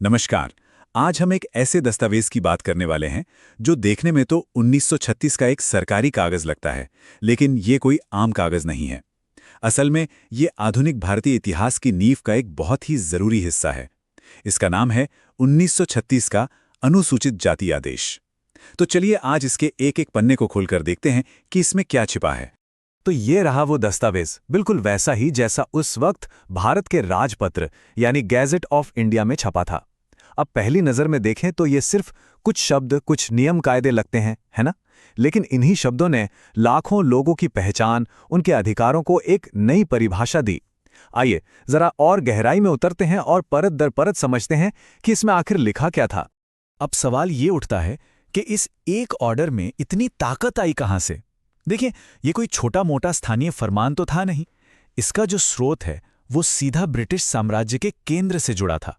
नमस्कार। आज हम एक ऐसे दस्तावेज की बात करने वाले हैं जो देखने में तो 1936 का एक सरकारी कागज लगता है, लेकिन ये कोई आम कागज नहीं है। असल में ये आधुनिक भारतीय इतिहास की नींव का एक बहुत ही जरूरी हिस्सा है। इसका नाम है 1936 का अनुसूचित जाति आदेश। तो चलिए आज इसके एक एक पन्ने को खोलकर देखते हैं कि इसमें क्या छिपा है। तो ये रहा वो दस्तावेज, बिल्कुल वैसा ही जैसा उस वक्त भारत के राजपत्र यानी गैजेट ऑफ इंडिया में छपा था। अब पहली नज़र में देखें तो ये सिर्फ कुछ शब्द, कुछ नियम कायदे लगते हैं, है ना? लेकिन इन्हीं शब्दों ने लाखों लोगों की पहचान, उनके अधिकारों को एक नई परिभाषा दी। आइए जरा और गहराई में उतरते हैं और परत दर परत समझते हैं कि इसमें आखिर लिखा क्या था। अब सवाल ये उठता है कि इस एक ऑर्डर में इतनी ताकत आई कहाँ से? देखिए, ये कोई छोटा मोटा स्थानीय फरमान तो था नहीं। इसका जो स्रोत है वो सीधा ब्रिटिश साम्राज्य के केंद्र से जुड़ा था।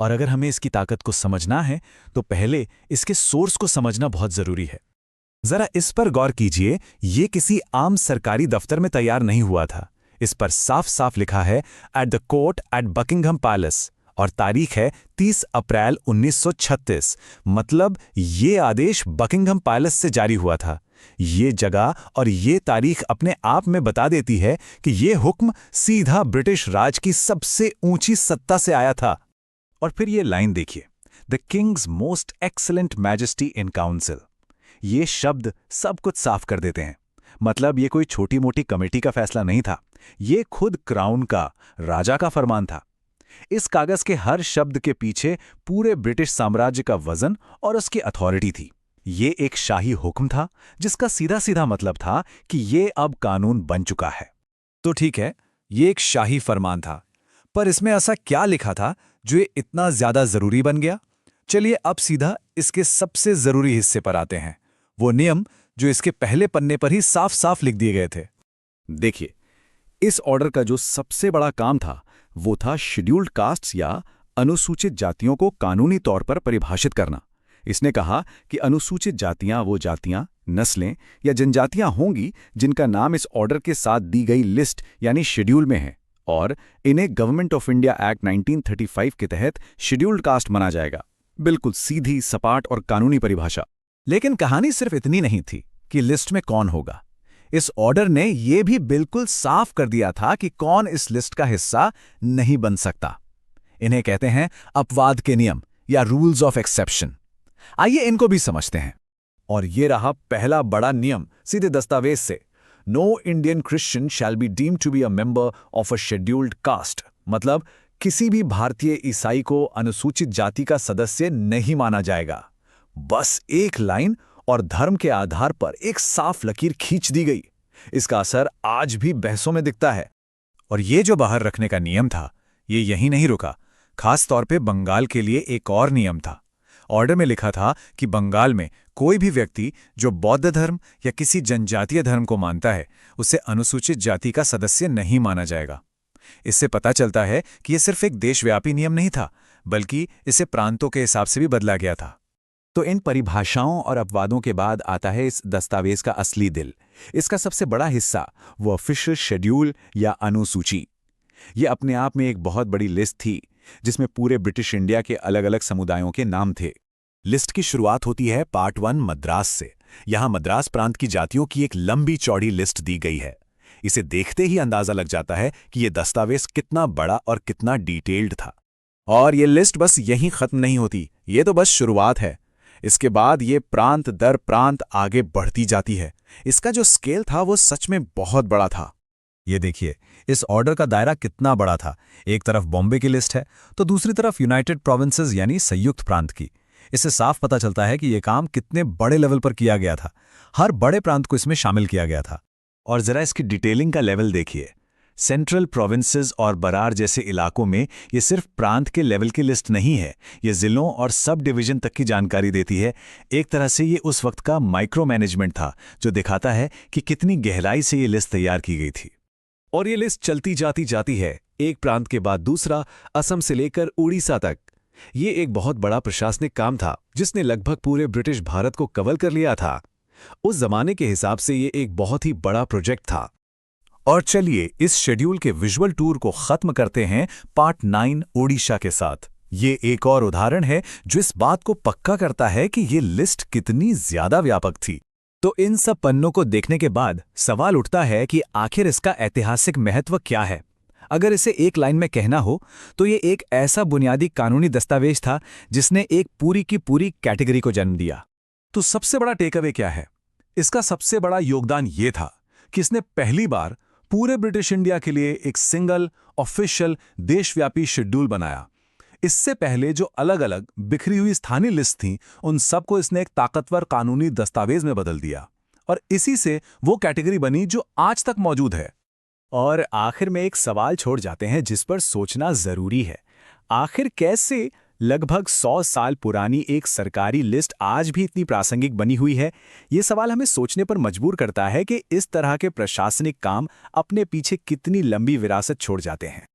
और अगर हमें इसकी ताकत को समझना है तो पहले इसके सोर्स को समझना बहुत जरूरी है। जरा इस पर गौर कीजिए, ये किसी आम सरकारी दफ्तर में तैयार नहीं हुआ था। इस पर साफ साफ लिखा है at the court at Buckingham palace, और तारीख है 30 अप्रैल 1936। मतलब ये आदेश बकिंघम पैलेस से जारी हुआ था। ये जगह और ये तारीख अपने आप में बता देती है कि ये हुक्म सीधा ब्रिटिश राज की सबसे ऊंची सत्ता से आया था। और फिर ये लाइन देखिए, the Kings most excellent majesty in council. ये शब्द सब कुछ साफ कर देते हैं। मतलब ये कोई छोटी मोटी कमेटी का फैसला नहीं था, ये खुद क्राउन का, राजा का फरमान था। इस कागज के हर शब्द के पीछे पूरे ब्रिटिश साम्राज्य का वजन और उसकी अथॉरिटी थी। ये एक शाही हुक्म था जिसका सीधा सीधा मतलब था कि ये अब कानून बन चुका है। तो ठीक है, ये एक शाही फरमान था, पर इसमें ऐसा क्या लिखा था जो ये इतना ज्यादा जरूरी बन गया? चलिए अब सीधा इसके सबसे जरूरी हिस्से पर आते हैं, वो नियम जो इसके पहले पन्ने पर ही साफ साफ लिख दिए गए थे। देखिए, इस ऑर्डर का जो सबसे बड़ा काम था वो था शेड्यूल्ड कास्ट्स या अनुसूचित जातियों को कानूनी तौर पर परिभाषित करना। इसने कहा कि अनुसूचित जातियां वो जातियां, नस्लें या जनजातियां होंगी जिनका नाम इस ऑर्डर के साथ दी गई लिस्ट यानी शेड्यूल में है, और इन्हें गवर्नमेंट ऑफ इंडिया एक्ट 1935 के तहत शेड्यूल्ड कास्ट माना जाएगा। बिल्कुल सीधी, सपाट और कानूनी परिभाषा। लेकिन कहानी सिर्फ इतनी नहीं थी कि लिस्ट में कौन होगा। इस ऑर्डर ने यह भी बिल्कुल साफ कर दिया था कि कौन इस लिस्ट का हिस्सा नहीं बन सकता। इन्हें कहते हैं अपवाद के नियम या रूल्स ऑफ एक्सेप्शन। आइए इनको भी समझते हैं। और ये रहा पहला बड़ा नियम सीधे दस्तावेज से, no Indian Christian shall be deemed to be a member of a scheduled caste. मतलब किसी भी भारतीय ईसाई को अनुसूचित जाति का सदस्य नहीं माना जाएगा। बस एक लाइन और धर्म के आधार पर एक साफ लकीर खींच दी गई। इसका असर आज भी बहसों में दिखता है। और ये जो बाहर रखने का नियम था, ये यहीं नहीं रुका। खास तौर पे बंगाल के लिए एक और नियम था। ऑर्डर में लिखा था कि बंगाल में कोई भी व्यक्ति जो बौद्ध धर्म या किसी जनजातीय धर्म को मानता है, उसे अनुसूचित जाति का सदस्य नहीं माना जाएगा। इससे पता चलता है कि यह सिर्फ एक देशव्यापी नियम नहीं था, बल्कि इसे प्रांतों के हिसाब से भी बदला गया था। तो इन परिभाषाओं और अपवादों के बाद आता है इस दस्तावेज का असली दिल। इसका सबसे बड़ा हिस्सा वो ऑफिशियल शेड्यूल या अनुसूची। ये अपने आप में एक बहुत बड़ी लिस्ट थी जिसमें पूरे ब्रिटिश इंडिया के अलग अलग समुदायों के नाम थे। लिस्ट की शुरुआत होती है पार्ट 1 मद्रास से। यहां मद्रास प्रांत की जातियों की एक लंबी चौड़ी लिस्ट दी गई है। इसे देखते ही अंदाजा लग जाता है कि यह दस्तावेज कितना बड़ा और कितना डिटेल्ड था। और ये लिस्ट बस यहीं खत्म नहीं होती, ये तो बस शुरुआत है। इसके बाद ये प्रांत दर प्रांत आगे बढ़ती जाती है। इसका जो स्केल था वो सच में बहुत बड़ा था। ये देखिए, इस ऑर्डर का दायरा कितना बड़ा था। एक तरफ बॉम्बे की लिस्ट है तो दूसरी तरफ यूनाइटेड प्रोविंसेस यानी संयुक्त प्रांत की। इससे साफ पता चलता है कि यह काम कितने बड़े लेवल पर किया गया था। हर बड़े प्रांत को इसमें शामिल किया गया था। और जरा इसकी डिटेलिंग का लेवल देखिए। सेंट्रल प्रोविंसेस और बरार जैसे इलाकों में ये सिर्फ प्रांत के लेवल की लिस्ट नहीं है, ये जिलों और सब डिवीजन तक की जानकारी देती है। एक तरह से ये उस वक्त का माइक्रो मैनेजमेंट था जो दिखाता है कि कितनी गहराई से ये लिस्ट तैयार की गई थी। और ये लिस्ट चलती जाती है, एक प्रांत के बाद दूसरा, असम से लेकर उड़ीसा तक। ये एक बहुत बड़ा प्रशासनिक काम था जिसने लगभग पूरे ब्रिटिश भारत को कवर कर लिया था। उस जमाने के हिसाब से ये एक बहुत ही बड़ा प्रोजेक्ट था। और चलिए इस शेड्यूल के विजुअल टूर को खत्म करते हैं पार्ट 9 ओडिशा के साथ। ये एक और उदाहरण है जो इस बात को पक्का करता है कि ये लिस्ट कितनी ज्यादा व्यापक थी। तो इन सब पन्नों को देखने के बाद सवाल उठता है कि आखिर इसका ऐतिहासिक महत्व क्या है। अगर इसे एक लाइन में कहना हो तो ये एक ऐसा बुनियादी कानूनी दस्तावेज था जिसने एक पूरी की पूरी कैटेगरी को जन्म दिया। तो सबसे बड़ा टेकअवे क्या है? इसका सबसे बड़ा योगदान ये था कि इसने पहली बार पूरे ब्रिटिश इंडिया के लिए एक सिंगल ऑफिशियल देशव्यापी शेड्यूल बनाया। इससे पहले जो अलग अलग बिखरी हुई स्थानीय लिस्ट थीं, उन सबको इसने एक ताकतवर कानूनी दस्तावेज में बदल दिया और इसी से वो कैटेगरी बनी जो आज तक मौजूद है। और आखिर में एक सवाल छोड़ जाते हैं जिस पर सोचना जरूरी है। आखिर कैसे लगभग 100 साल पुरानी एक सरकारी लिस्ट आज भी इतनी प्रासंगिक बनी हुई है? ये सवाल हमें सोचने पर मजबूर करता है कि इस तरह के प्रशासनिक काम अपने पीछे कितनी लंबी विरासत छोड़ जाते हैं।